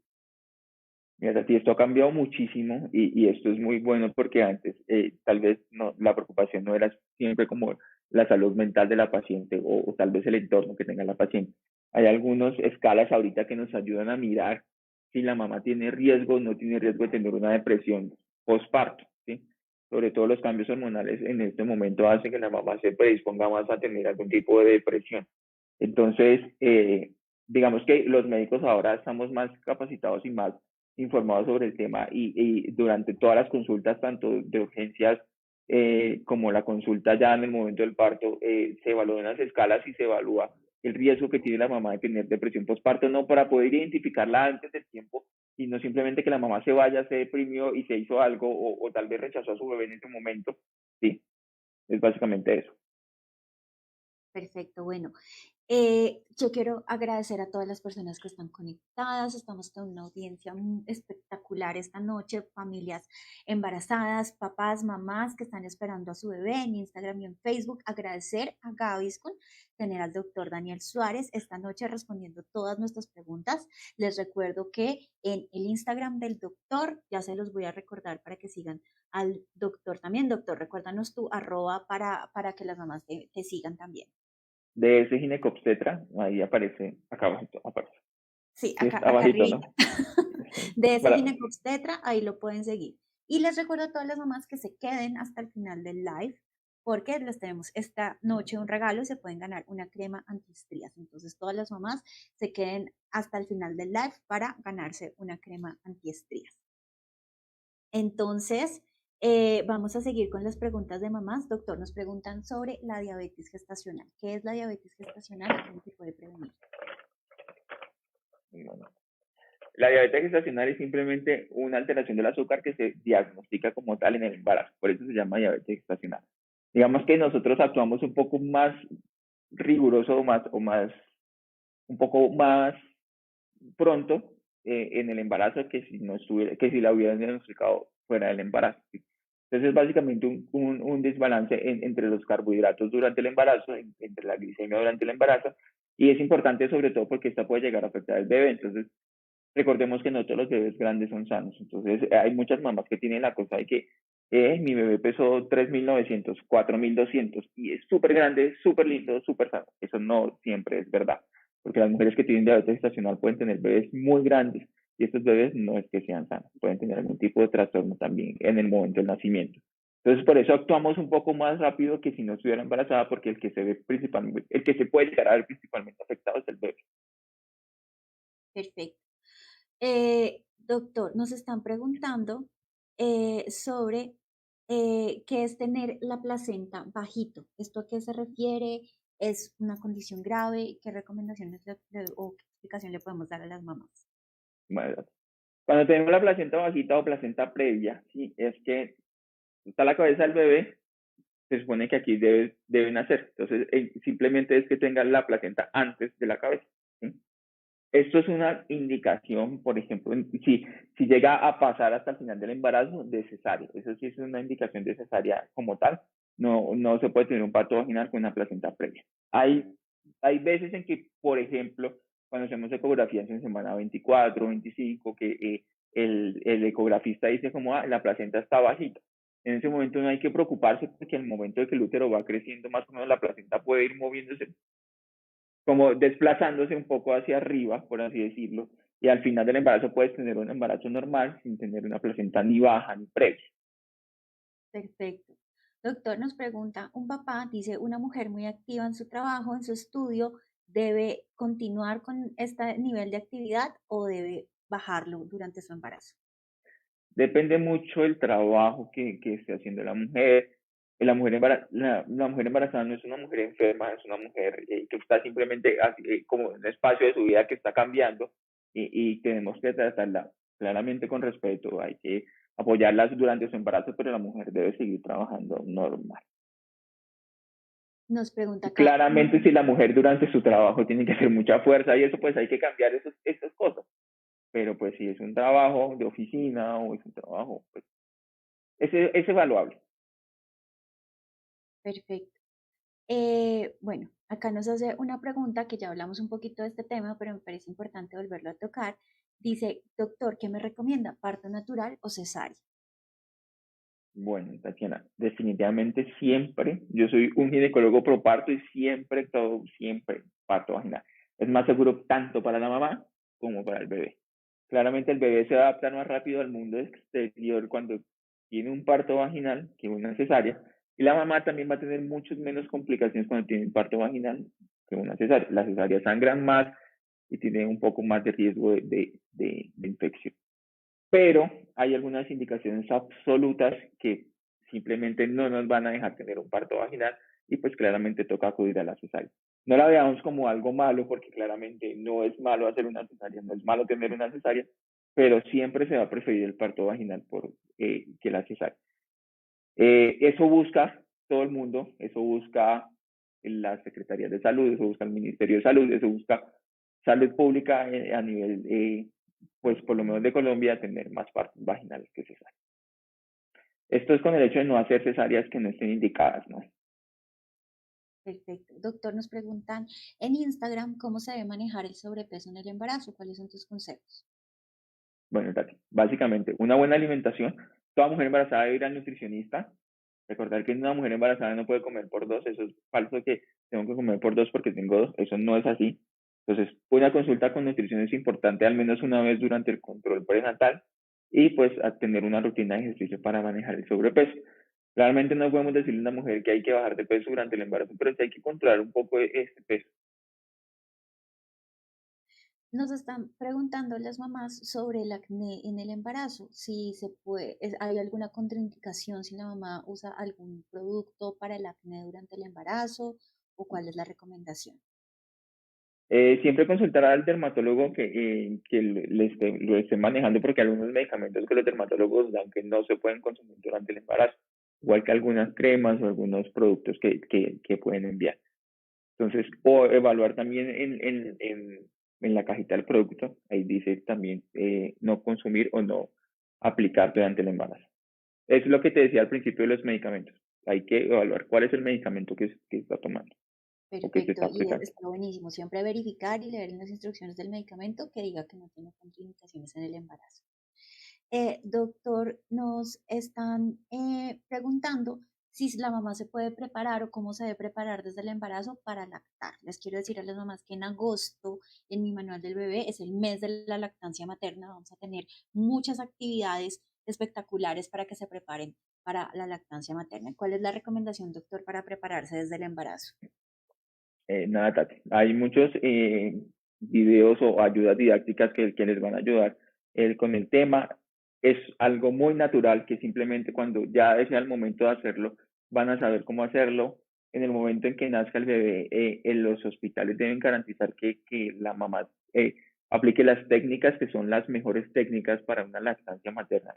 Mira, Tati, esto ha cambiado muchísimo y esto es muy bueno porque antes tal vez no, la preocupación no era siempre como la salud mental de la paciente o tal vez el entorno que tenga la paciente. Hay algunas escalas ahorita que nos ayudan a mirar si la mamá tiene riesgo o no tiene riesgo de tener una depresión postparto, ¿sí? Sobre todo los cambios hormonales en este momento hacen que la mamá se predisponga más a tener algún tipo de depresión. Entonces, digamos que los médicos ahora estamos más capacitados y más informados sobre el tema y durante todas las consultas, tanto de urgencias como la consulta ya en el momento del parto, se evalúan las escalas y se evalúa el riesgo que tiene la mamá de tener depresión postparto, no para poder identificarla antes del tiempo, sino simplemente que la mamá se vaya, se deprimió y se hizo algo o tal vez rechazó a su bebé en ese momento. Sí, es básicamente eso. Perfecto, bueno. Yo quiero agradecer a todas las personas que están conectadas. Estamos con una audiencia espectacular esta noche. Familias embarazadas, papás, mamás que están esperando a su bebé en Instagram y en Facebook. Agradecer a Gaviscon, tener al doctor Daniel Suárez esta noche respondiendo todas nuestras preguntas. Les recuerdo que en el Instagram del doctor, ya se los voy a recordar para que sigan al doctor también. Doctor, recuérdanos tu arroba para que las mamás te sigan también. De ese ginecobstetra, ahí aparece, acá abajito, aparece. Sí, Sí, acá, está acá abajito, arribita. ¿no? Sí. De ese Para, ginecobstetra, ahí lo pueden seguir. Y les recuerdo a todas las mamás que se queden hasta el final del live, porque les tenemos esta noche un regalo y se pueden ganar una crema antiestrías. Entonces, todas las mamás se queden hasta el final del live para ganarse una crema antiestrías. Entonces, vamos a seguir con las preguntas de mamás. Doctor, nos preguntan sobre la diabetes gestacional. ¿Qué es la diabetes gestacional y cómo se puede prevenir? bueno, la diabetes gestacional es simplemente una alteración del azúcar que se diagnostica como tal en el embarazo, por eso se llama diabetes gestacional. Digamos que nosotros actuamos un poco más riguroso un poco más pronto en el embarazo que si no estuviera, que si la hubieran diagnosticado fuera del embarazo. ¿Sí? Entonces es básicamente un desbalance entre los carbohidratos durante el embarazo, entre la glicemia durante el embarazo, y es importante sobre todo porque esta puede llegar a afectar al bebé. Entonces, recordemos que no todos los bebés grandes son sanos. Entonces, hay muchas mamás que tienen la cosa de que mi bebé pesó 3.900, 4.200 y es súper grande, súper lindo, súper sano. Eso no siempre es verdad, porque las mujeres que tienen diabetes gestacional pueden tener bebés muy grandes y estos bebés no es que sean sanos, pueden tener algún tipo de trastorno también en el momento del nacimiento. Entonces, por eso actuamos un poco más rápido que si no estuviera embarazada, porque el que se ve principalmente, el que se puede llegar a ver principalmente afectado es el bebé. Perfecto. Doctor, nos están preguntando sobre que es tener la placenta bajito. ¿Esto a qué se refiere? ¿Es una condición grave? ¿Qué recomendaciones o qué explicación le podemos dar a las mamás? Bueno, cuando tenemos la placenta bajita o placenta previa, ¿sí? Es que está la cabeza del bebé, se supone que aquí debe nacer. Entonces, simplemente es que tenga la placenta antes de la cabeza. ¿Sí? Esto es una indicación, por ejemplo, si llega a pasar hasta el final del embarazo, de cesárea. Eso sí es una indicación de cesárea como tal. No se puede tener un parto vaginal con una placenta previa. Hay veces en que, por ejemplo, cuando hacemos ecografías en semana 24, 25, que el ecografista dice como, la placenta está bajita. En ese momento no hay que preocuparse porque en el momento de que el útero va creciendo, más o menos la placenta puede ir moviéndose como desplazándose un poco hacia arriba, por así decirlo, y al final del embarazo puedes tener un embarazo normal sin tener una placenta ni baja ni previa. Perfecto. Doctor nos pregunta, un papá dice, una mujer muy activa en su trabajo, en su estudio, ¿debe continuar con este nivel de actividad o debe bajarlo durante su embarazo? Depende mucho del trabajo que esté haciendo la mujer. La mujer embarazada no es una mujer enferma, es una mujer que está simplemente así, como en un espacio de su vida que está cambiando y tenemos que tratarla claramente con respeto. Hay que apoyarlas durante su embarazo, pero la mujer debe seguir trabajando normal. Nos pregunta acá, Claramente si la mujer durante su trabajo tiene que hacer mucha fuerza y eso, pues hay que cambiar esas cosas. Pero pues si es un trabajo de oficina o es un trabajo, pues es evaluable. perfecto. Bueno, acá nos hace una pregunta que ya hablamos un poquito de este tema, pero me parece importante volverlo a tocar. Dice, doctor, ¿qué me recomienda? ¿Parto natural o cesárea? Bueno, Tatiana, definitivamente siempre, yo soy un ginecólogo pro parto y siempre parto vaginal. Es más seguro tanto para la mamá como para el bebé. Claramente el bebé se adapta más rápido al mundo exterior cuando tiene un parto vaginal que una cesárea. Y la mamá también va a tener muchas menos complicaciones cuando tiene un parto vaginal que una cesárea. Las cesáreas sangran más y tienen un poco más de riesgo de infección. Pero hay algunas indicaciones absolutas que simplemente no nos van a dejar tener un parto vaginal y pues claramente toca acudir a la cesárea. No la veamos como algo malo porque claramente no es malo hacer una cesárea, no es malo tener una cesárea, pero siempre se va a preferir el parto vaginal que la cesárea. Eso busca todo el mundo, eso busca la Secretaría de Salud, eso busca el Ministerio de Salud, eso busca salud pública a nivel, pues por lo menos de Colombia, tener más partos vaginales que cesáreas. Esto es con el hecho de no hacer cesáreas que no estén indicadas, ¿no? Perfecto. Doctor, nos preguntan en Instagram cómo se debe manejar el sobrepeso en el embarazo. ¿Cuáles son tus consejos? Bueno, Tati, básicamente, una buena alimentación. Toda mujer embarazada debe ir al nutricionista. Recordar que una mujer embarazada no puede comer por dos. Eso es falso que tengo que comer por dos porque tengo dos. Eso no es así. Entonces, una consulta con nutrición es importante al menos una vez durante el control prenatal y pues a tener una rutina de ejercicio para manejar el sobrepeso. Realmente no podemos decirle a una mujer que hay que bajar de peso durante el embarazo, pero sí hay que controlar un poco este peso. Nos están preguntando las mamás sobre el acné en el embarazo, si se puede, hay alguna contraindicación si la mamá usa algún producto para el acné durante el embarazo o cuál es la recomendación. Siempre consultar al dermatólogo que lo esté manejando, porque hay algunos medicamentos que los dermatólogos dan que no se pueden consumir durante el embarazo, igual que algunas cremas o algunos productos que pueden enviar. Entonces, o evaluar también en la cajita del producto, ahí dice también no consumir o no aplicar durante el embarazo. Es lo que te decía al principio de los medicamentos. Hay que evaluar cuál es el medicamento que está tomando o que se Perfecto, está y aplicando. está buenísimo. Siempre verificar y leer en las instrucciones del medicamento que diga que no tiene contraindicaciones en el embarazo. Doctor, nos están preguntando si la mamá se puede preparar o cómo se debe preparar desde el embarazo para lactar. Les quiero decir a las mamás que en agosto, en mi manual del bebé, es el mes de la lactancia materna. Vamos a tener muchas actividades espectaculares para que se preparen para la lactancia materna. ¿Cuál es la recomendación, doctor, para prepararse desde el embarazo? Nada, Tati. Hay muchos videos o ayudas didácticas que les van a ayudar con el tema. es algo muy natural que simplemente cuando ya sea el momento de hacerlo, van a saber cómo hacerlo. En el momento en que nazca el bebé, en los hospitales deben garantizar que la mamá aplique las técnicas que son las mejores técnicas para una lactancia materna.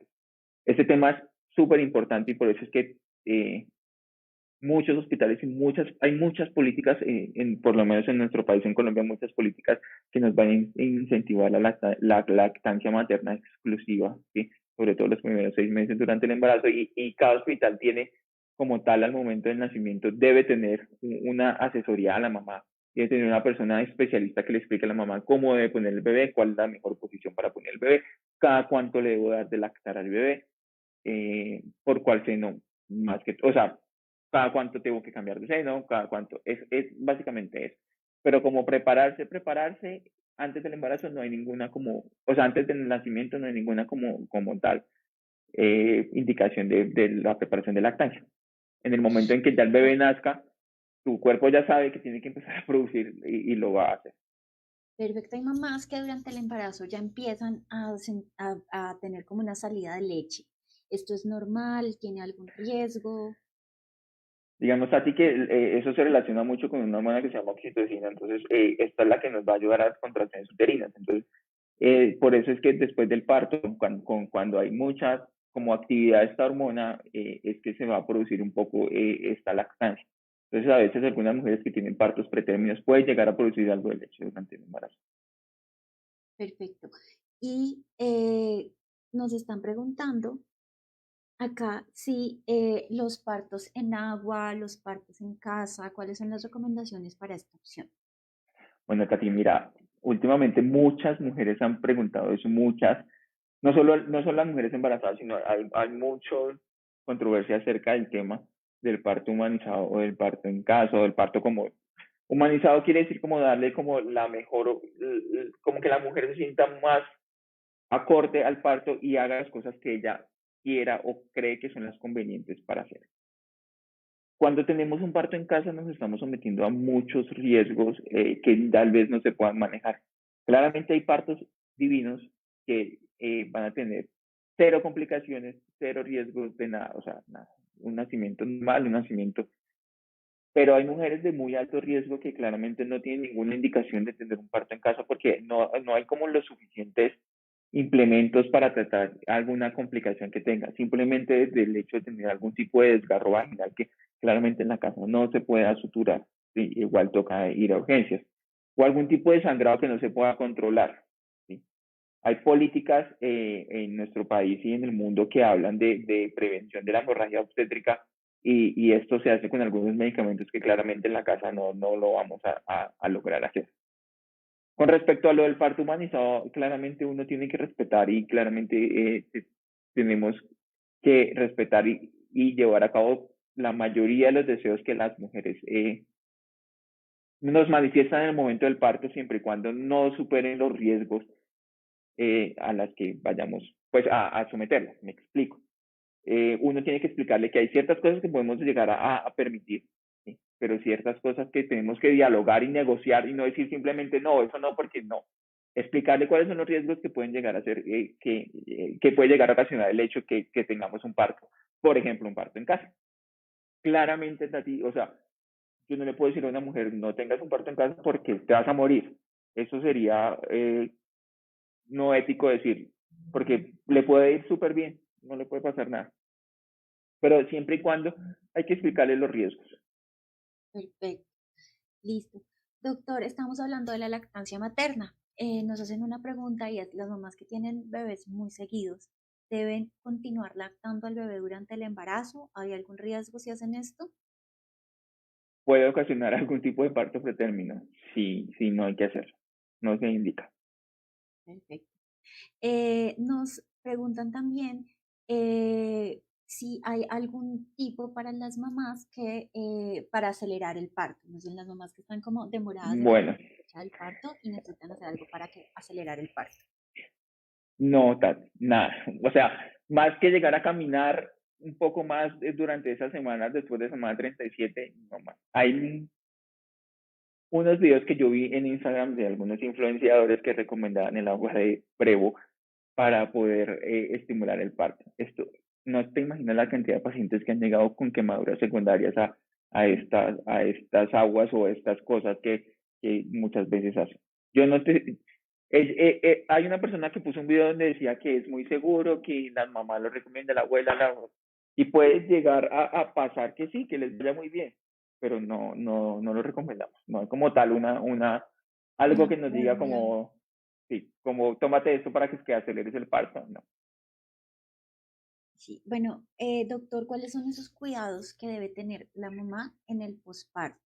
Este tema es súper importante y por eso es que muchos hospitales y hay muchas políticas, por lo menos en nuestro país, en Colombia, muchas políticas que nos van a incentivar la lactancia materna exclusiva, ¿sí? Sobre todo los primeros 6 meses durante el embarazo y cada hospital tiene como tal al momento del nacimiento, debe tener una asesoría a la mamá, debe tener una persona especialista que le explique a la mamá cómo debe poner el bebé, cuál es la mejor posición para poner el bebé, cada cuánto le debo dar de lactar al bebé, por cuál seno, más que, o sea, cada cuánto tengo que cambiar de seno, cada cuánto, es básicamente eso. Pero como prepararse antes del embarazo no hay ninguna como, o sea, antes del nacimiento no hay ninguna como tal indicación de la preparación de lactancia. En el momento en que ya el bebé nazca, tu cuerpo ya sabe que tiene que empezar a producir y lo va a hacer. Perfecto. Hay mamás que durante el embarazo ya empiezan a tener como una salida de leche. ¿Esto es normal? ¿Tiene algún riesgo? Digamos, a ti que eso se relaciona mucho con una hormona que se llama oxitocina, entonces esta es la que nos va a ayudar a las contracciones uterinas. Entonces, por eso es que después del parto, cuando hay mucha como actividad de esta hormona, es que se va a producir un poco esta lactancia. Entonces, a veces algunas mujeres que tienen partos pretérminos pueden llegar a producir algo de leche durante el embarazo. Perfecto. Y nos están preguntando acá si los partos en agua, los partos en casa, ¿cuáles son las recomendaciones para esta opción? Bueno, Katy, mira, últimamente muchas mujeres han preguntado eso, muchas, no solo las mujeres embarazadas, sino hay mucha controversia acerca del tema del parto humanizado o del parto en casa o del parto como humanizado quiere decir como darle como la mejor, como que la mujer se sienta más acorde al parto y haga las cosas que ella quiera o cree que son las convenientes para hacer. Cuando tenemos un parto en casa nos estamos sometiendo a muchos riesgos que tal vez no se puedan manejar. Claramente hay partos divinos que van a tener cero complicaciones, cero riesgos de nada, o sea, nada, un nacimiento normal, un nacimiento, pero hay mujeres de muy alto riesgo que claramente no tienen ninguna indicación de tener un parto en casa porque no hay como los suficientes implementos para tratar alguna complicación que tenga. Simplemente desde el hecho de tener algún tipo de desgarro vaginal que claramente en la casa no se pueda suturar, ¿sí? Igual toca ir a urgencias. O algún tipo de sangrado que no se pueda controlar. ¿Sí? Hay políticas en nuestro país y en el mundo que hablan de prevención de la hemorragia obstétrica y esto se hace con algunos medicamentos que claramente en la casa no lo vamos a lograr hacer. Con respecto a lo del parto humanizado, claramente uno tiene que respetar y claramente tenemos que respetar y llevar a cabo la mayoría de los deseos que las mujeres nos manifiestan en el momento del parto, siempre y cuando no superen los riesgos a las que vayamos pues a someterlas. Me explico. Uno tiene que explicarle que hay ciertas cosas que podemos llegar a permitir, ¿sí? Pero ciertas cosas que tenemos que dialogar y negociar y no decir simplemente no, eso no, porque no. Explicarle cuáles son los riesgos que pueden llegar a ser, que puede llegar a ocasionar el hecho que tengamos un parto, por ejemplo, un parto en casa. Claramente, Tati, o sea, yo no le puedo decir a una mujer, no tengas un parto en casa porque te vas a morir. Eso sería no ético decir, porque le puede ir súper bien, no le puede pasar nada. Pero siempre y cuando hay que explicarle los riesgos. Perfecto. Listo. Doctor, estamos hablando de la lactancia materna. Nos hacen una pregunta y es, las mamás que tienen bebés muy seguidos, ¿deben continuar lactando al bebé durante el embarazo? ¿Hay algún riesgo si hacen esto? Puede ocasionar algún tipo de parto pretérmino, si no hay que hacerlo, no se indica. Perfecto. Nos preguntan también si hay algún tipo para las mamás que para acelerar el parto. No sé, las mamás que están como demoradas en la Bueno, fecha del parto y necesitan hacer algo para que acelerar el parto. no, nada. O sea, más que llegar a caminar un poco más durante esas semanas, después de semana 37, no más. Hay unos videos que yo vi en Instagram de algunos influenciadores que recomendaban el agua de Prevo para poder estimular el parto. Esto, no te imaginas la cantidad de pacientes que han llegado con quemaduras secundarias a estas aguas o estas cosas que muchas veces hacen. Yo no te... hay una persona que puso un video donde decía que es muy seguro, que las mamás lo recomiendan, la abuela, y puede llegar a pasar que sí, que les vaya muy bien, pero no lo recomendamos. No hay como tal algo Una que nos diga fórmula. como, sí, como tómate esto para que aceleres el parto, no. Sí, bueno, doctor, ¿cuáles son esos cuidados que debe tener la mamá en el posparto?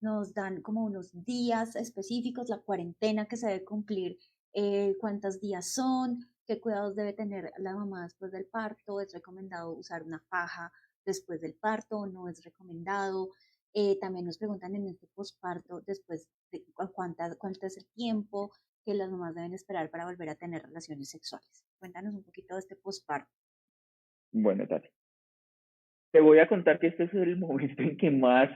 Nos dan como unos días específicos, la cuarentena que se debe cumplir, cuántos días son, qué cuidados debe tener la mamá después del parto, es recomendado usar una faja después del parto, no es recomendado. También nos preguntan en este posparto, después de cuánto es el tiempo que las mamás deben esperar para volver a tener relaciones sexuales. Cuéntanos un poquito de este posparto. Bueno, Tati. Te voy a contar que este es el momento en que más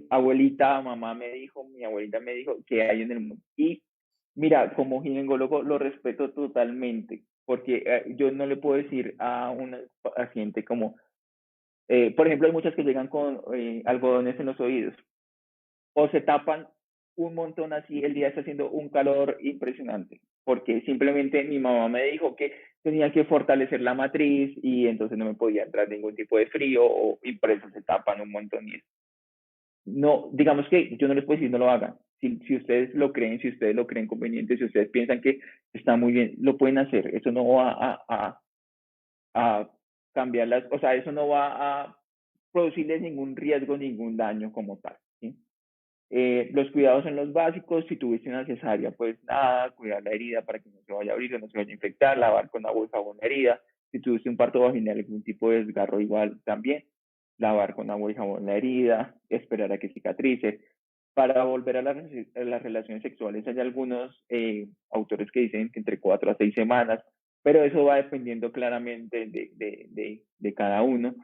abuelita, mamá me dijo, mi abuelita me dijo que hay en el mundo. Y mira, como ginecólogo lo respeto totalmente, porque yo no le puedo decir a una paciente como, por ejemplo, hay muchas que llegan con algodones en los oídos o se tapan un montón así, el día está haciendo un calor impresionante, porque simplemente mi mamá me dijo que tenía que fortalecer la matriz y entonces no me podía entrar ningún tipo de frío y por eso se tapan un montón. Y no, digamos que yo no les puedo decir no lo hagan. Si ustedes lo creen, si ustedes lo creen conveniente, si ustedes piensan que está muy bien, lo pueden hacer. Eso no va a cambiar las, o sea, eso no va a producirles ningún riesgo, ningún daño como tal. ¿Sí? Los cuidados son los básicos. Si tuviste una cesárea, pues nada, cuidar la herida para que no se vaya a abrir o no se vaya a infectar, lavar con agua y jabón la herida. Si tuviste un parto vaginal, algún tipo de desgarro, igual también, lavar con agua y jabón la herida, esperar a que cicatrice. Para volver a las relaciones sexuales, hay algunos autores que dicen que entre 4 a 6 semanas, pero eso va dependiendo claramente de cada uno.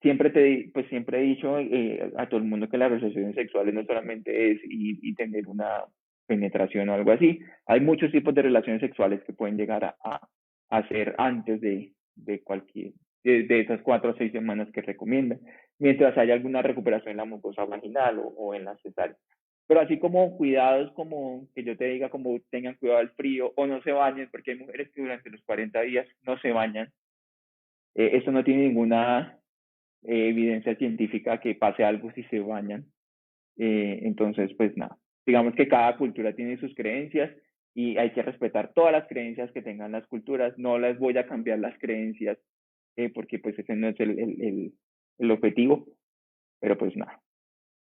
Pues siempre he dicho a todo el mundo que las relaciones sexuales no solamente es ir y tener una penetración o algo así. Hay muchos tipos de relaciones sexuales que pueden llegar a hacer antes de cualquier, de esas 4 a 6 semanas que recomiendan, mientras haya alguna recuperación en la mucosa vaginal o en la cesárea. Pero así como cuidados, como que yo te diga, como tengan cuidado del frío o no se bañen, porque hay mujeres que durante los 40 días no se bañan. Eso no tiene ninguna evidencia científica que pase algo si se bañan. Entonces, pues nada, digamos que cada cultura tiene sus creencias y hay que respetar todas las creencias que tengan las culturas. No les voy a cambiar las creencias porque pues ese no es el objetivo, pero pues nada.